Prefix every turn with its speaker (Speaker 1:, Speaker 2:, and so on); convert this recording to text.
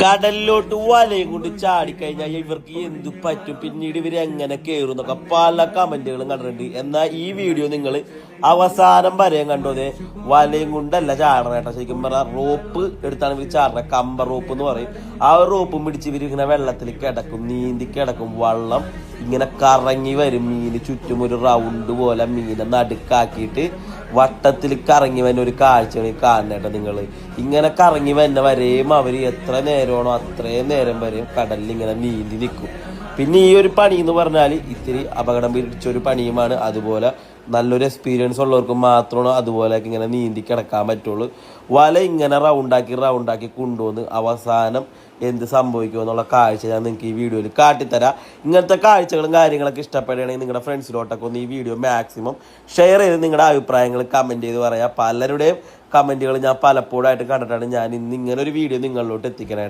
Speaker 1: കടലിലോട്ട് വലയും കൊണ്ട് ചാടിക്കഴിഞ്ഞാൽ ഇവർക്ക് എന്ത് പറ്റും, പിന്നീട് ഇവർ എങ്ങനെ കയറും എന്നൊക്കെ പല കമന്റുകളും കണ്ടിട്ടുണ്ട്. എന്നാൽ ഈ വീഡിയോ നിങ്ങൾ അവസാനം വരെയും കണ്ടോതെ വലയും കൊണ്ടല്ല ചാടണം കേട്ടോ. ശരിക്കും പറഞ്ഞാൽ റോപ്പ് എടുത്താണ് ഇവർ ചാടണം. കമ്പ റോപ്പ് എന്ന് പറയും. ആ റോപ്പും പിടിച്ച് ഇവർ ഇങ്ങനെ വെള്ളത്തിൽ കിടക്കും, നീന്തി കിടക്കും. വള്ളം ഇങ്ങനെ കറങ്ങി വരും. മീന് ചുറ്റും ഒരു റൗണ്ട് പോലെ മീനെ നടുക്കാക്കിയിട്ട് വട്ടത്തിൽ കറങ്ങി വരുന്ന ഒരു കാഴ്ചയാണ് കാണുന്നേട്ടോ നിങ്ങൾ. ഇങ്ങനെ കറങ്ങി വരുന്ന വരെയും അവർ എത്ര നേരമാണോ അത്രയും നേരം വരെയും കടലിൽ ഇങ്ങനെ നീന്തി നിൽക്കും. പിന്നെ ഈ ഒരു പണി എന്ന് പറഞ്ഞാൽ ഇത്തിരി അപകടം പിടിച്ചൊരു പണിയുമാണ്. അതുപോലെ നല്ലൊരു എക്സ്പീരിയൻസ് ഉള്ളവർക്ക് മാത്രമാണ് അതുപോലെയൊക്കെ ഇങ്ങനെ നീന്തി കിടക്കാൻ പറ്റുള്ളൂ. വല ഇങ്ങനെ റൗണ്ടാക്കി കൊണ്ടുവന്ന് അവസാനം എന്ത് സംഭവിക്കുമെന്നുള്ള കാഴ്ച ഞാൻ നിങ്ങൾക്ക് ഈ വീഡിയോയിൽ കാട്ടിത്തരാം. ഇങ്ങനത്തെ കാഴ്ചകളും കാര്യങ്ങളൊക്കെ ഇഷ്ടപ്പെടുകയാണെങ്കിൽ നിങ്ങളുടെ ഫ്രണ്ട്സിലോട്ടൊക്കെ ഒന്ന് ഈ വീഡിയോ മാക്സിമം ഷെയർ ചെയ്ത് നിങ്ങളുടെ അഭിപ്രായങ്ങൾ കമൻറ്റ് ചെയ്ത് പറയാം. പലരുടെയും കമൻറ്റുകൾ ഞാൻ പലപ്പോഴായിട്ട് കണ്ടിട്ടാണ് ഞാൻ ഇന്ന് ഇങ്ങനെ ഒരു വീഡിയോ നിങ്ങളിലോട്ട് എത്തിക്കണേ.